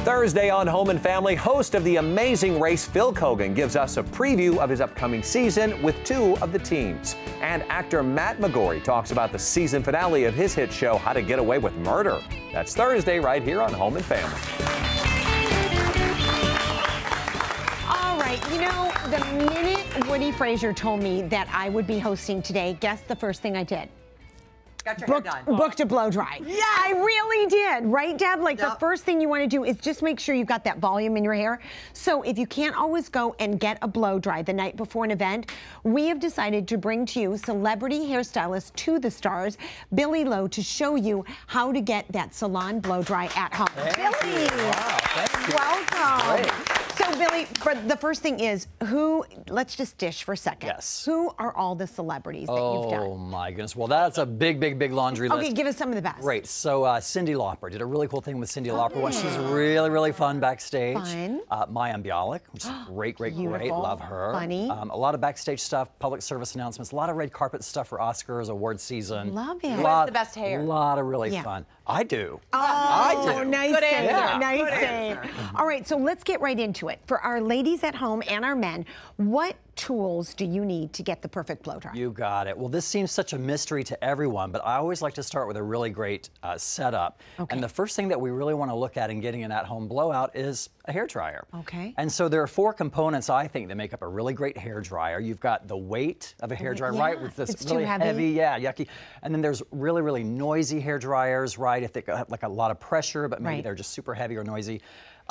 Thursday on Home and Family, host of The Amazing Race, Phil Kogan, gives us a preview of his upcoming season with two of the teams. And actor Matt McGorry talks about the season finale of his hit show, How to Get Away with Murder. That's Thursday right here on Home and Family. All right, you know, the minute Woody Frazier told me that I would be hosting today, guess the first thing I did? Got your hair done. Booked a blow dry. Yeah, I really did. Right, Deb? Like the first thing you want to do is just make sure you've got that volume in your hair. So if you can't always go and get a blow dry the night before an event, we have decided to bring to you celebrity hairstylist to the stars, Billy Lowe, to show you how to get that salon blow dry at home. Billy, wow, thank you. Welcome. Great. So Billy, the first thing is, let's just dish for a second. Yes. Who are all the celebrities that you've done? Oh my goodness. Well, that's a big laundry list. Okay, give us some of the best. Great. So Cyndi Lauper did a really cool thing with Cyndi Lauper. When she's really fun backstage. Fun. Maya Bialik, which is great. Love her. Funny. A lot of backstage stuff, public service announcements, a lot of red carpet stuff for Oscars, award season. Love it. Who has the best hair? A lot of really fun. I do. Oh, I do. Nice Good answer. answer. Nice Good save. answer. All right, so let's get right into it. For our ladies at home and our men, what tools do you need to get the perfect blow dry? You got it. Well, this seems such a mystery to everyone, but I always like to start with a really great setup. Okay. And the first thing that we really want to look at in getting an at-home blowout is a hair dryer. Okay. And so there are four components, I think, that make up a really great hair dryer. You've got the weight of a hair dryer, right? With this it's really too heavy. yucky. And then there's really noisy hair dryers, right? If they got like a lot of pressure, but maybe they're just super heavy or noisy.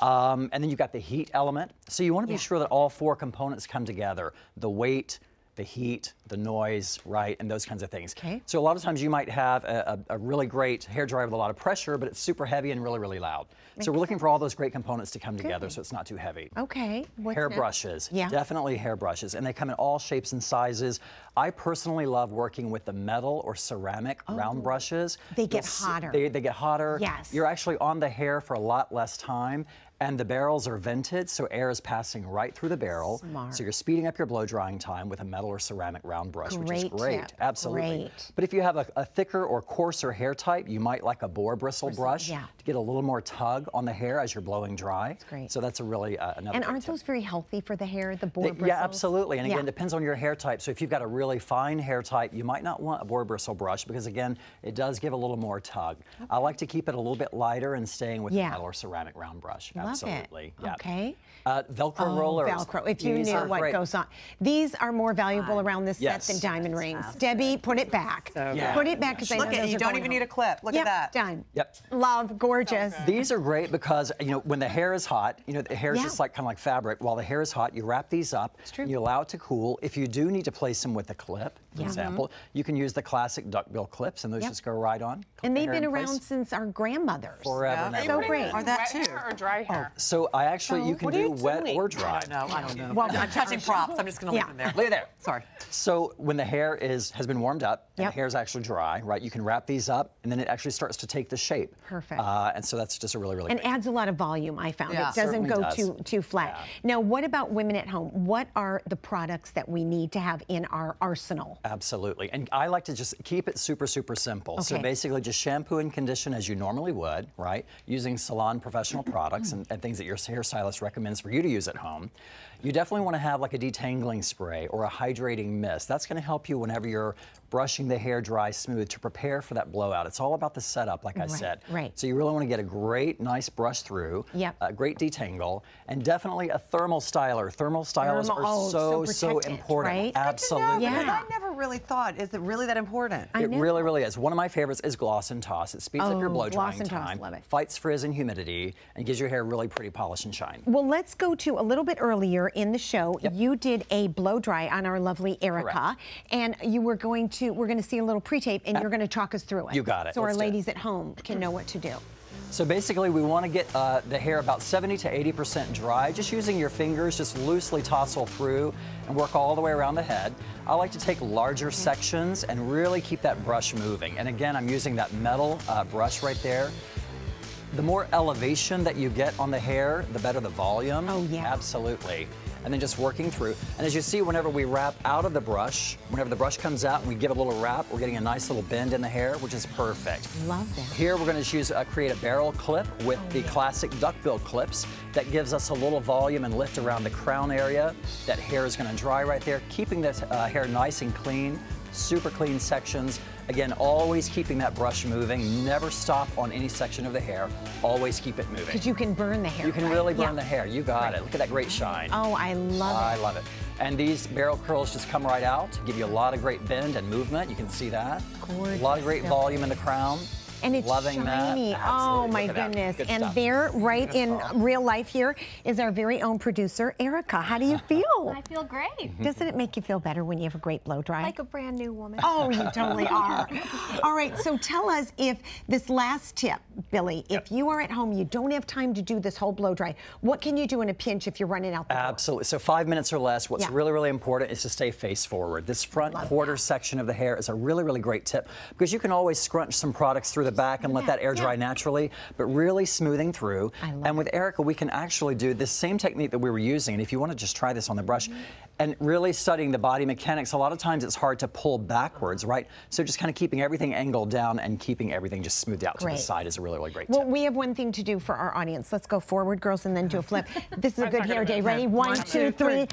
And then you've got the heat element. So you want to be sure that all four components come together. The weight, the heat, the noise, right, and those kinds of things. Okay. So a lot of times you might have a really great hair dryer with a lot of pressure, but it's super heavy and really loud. So we're looking for all those great components to come together so it's not too heavy. Okay. What's Hair next? brushes, Yeah. definitely hair brushes, and they come in all shapes and sizes. I personally love working with the metal or ceramic round brushes. They get hotter. They get hotter. Yes. You're actually on the hair for a lot less time. And the barrels are vented, so air is passing right through the barrel. Smart. So you're speeding up your blow drying time with a metal or ceramic round brush, which is Great great. tip. Absolutely. Great. But if you have a thicker or coarser hair type, you might like a boar bristle brush yeah. to get a little more tug on the hair as you're blowing dry. That's great. So that's a really another And great aren't tip. those very healthy for the hair, the boar bristles? Yeah, absolutely. And again, Yeah. it depends on your hair type. So if you've got a really fine hair type, you might not want a boar bristle brush because, again, it does give a little more tug. I like to keep it a little bit lighter and staying with the metal or ceramic round brush. Love Absolutely. it. Yeah. Okay. Velcro rollers. Velcro. If you These knew are what great. goes on. These are more valuable around this set than diamond rings. Debbie, put it back. Yeah. Put it back because I know Look at those it. You are don't going even home. need a clip. Look Yep, at that. Done. Yep. Love, gorgeous. These are great because, you know, when the hair is hot, you know, the hair is Yeah. just like kind of like fabric. While the hair is hot, you wrap these up. true. You allow it to cool. If you do need to place them with a clip, for example, you can use the classic duckbill clips and those just go right on. Clip And the they've hair been in place around since our grandmothers. forever. and So ever. great. Or that Wet too. hair or dry hair? So I actually, you can What are do you wet doing? or dry. No, I don't know. Well, I'm touching props. I'm just going to leave them there. Look at there. Sorry. So when the hair has been warmed up and Yep. the hair is actually dry, right, you can wrap these up and then it actually starts to take the shape. Perfect. And so that's just a really And great. adds a lot of volume, I found. Yeah. It doesn't Certainly go does. too flat. Now, what about women at home? What are the products that we need to have in our arsenal? Absolutely. And I like to just keep it super simple. So Okay. basically just shampoo and condition as you normally would, right? Using salon professional products and things that your hairstylist recommends for you to use at home. You definitely want to have like a detangling spray or a hydrating mist. That's going to help you whenever you're brushing the hair dry smooth to prepare for that blowout. It's all about the setup, like I said. right. So you really want to get a great, nice brush through, Yep. a great detangle, and definitely a thermal styler. Thermal stylers are so protected, important. right? Absolutely. Because Yeah. I never really thought, is it really that important? I It know. really is. One of my favorites is gloss and toss. It speeds up your blow gloss drying and toss, time, love it. fights frizz and humidity, and gives your hair really pretty polish and shine. Well, let's go to a little bit earlier in the show. You did a blow dry on our lovely Erica, Correct. and we're going to see a little pre-tape, and you're going to talk us through it. You got it. So our Let's do it. ladies at home can know what to do. So basically, we want to get the hair about 70 to 80% dry. Just using your fingers, just loosely tousle through and work all the way around the head. I like to take larger sections and really keep that brush moving. And again, I'm using that metal brush right there. The more elevation that you get on the hair, the better the volume. Oh, yeah. Absolutely. and then just working through. And as you see, whenever we wrap out of the brush, whenever the brush comes out and we give a little wrap, we're getting a nice little bend in the hair, which is perfect. Love that. Here we're going to use create a barrel clip with the classic duckbill clips that gives us a little volume and lift around the crown area. That hair is going to dry right there, keeping this hair nice and clean, super clean sections. Again, always keeping that brush moving. Never stop on any section of the hair. Always keep it moving. Because you can burn the hair. You can really burn the hair. You got it. Look at that great shine. Oh, I love it. I love it. And these barrel curls just come right out, give you a lot of great bend and movement. You can see that. Gorgeous. A lot of great volume in the crown. And it's loving shiny. That. Oh Absolutely. my Look at that. goodness. Good And stuff. there, right in real life here, is our very own producer, Erica. How do you feel? I feel great. Doesn't it make you feel better when you have a great blow dry? Like a brand new woman. Oh, you totally are. All right, so tell us if this last tip, Billy, if you are at home, you don't have time to do this whole blow dry, what can you do in a pinch if you're running out the door? Absolutely. So 5 minutes or less. What's really, really important is to stay face forward. This front quarter section of the hair is a really, really great tip because you can always scrunch some products through the back and let that air dry naturally, but really smoothing through. And with Erica, we can actually do this same technique that we were using. And if you want to just try this on the brush and really studying the body mechanics, a lot of times it's hard to pull backwards, right? So just kind of keeping everything angled down and keeping everything just smoothed out to the side is a really, really great tip. Well, we have one thing to do for our audience. Let's go forward, girls, and then do a flip. This is a good hair day. Ready? 1, 2, 3.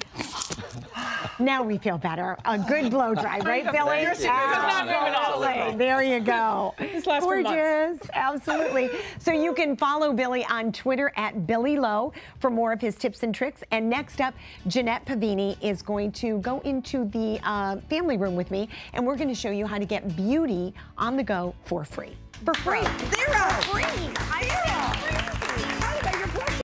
Now we feel better. A good blow dry, right, Billy? Absolutely. There you go. Gorgeous. Absolutely. So you can follow Billy on Twitter at Billy Lowe for more of his tips and tricks. And next up, Jeanette Pavini is going to go into the family room with me, and we're going to show you how to get beauty on the go for free. For free. Zero. Free.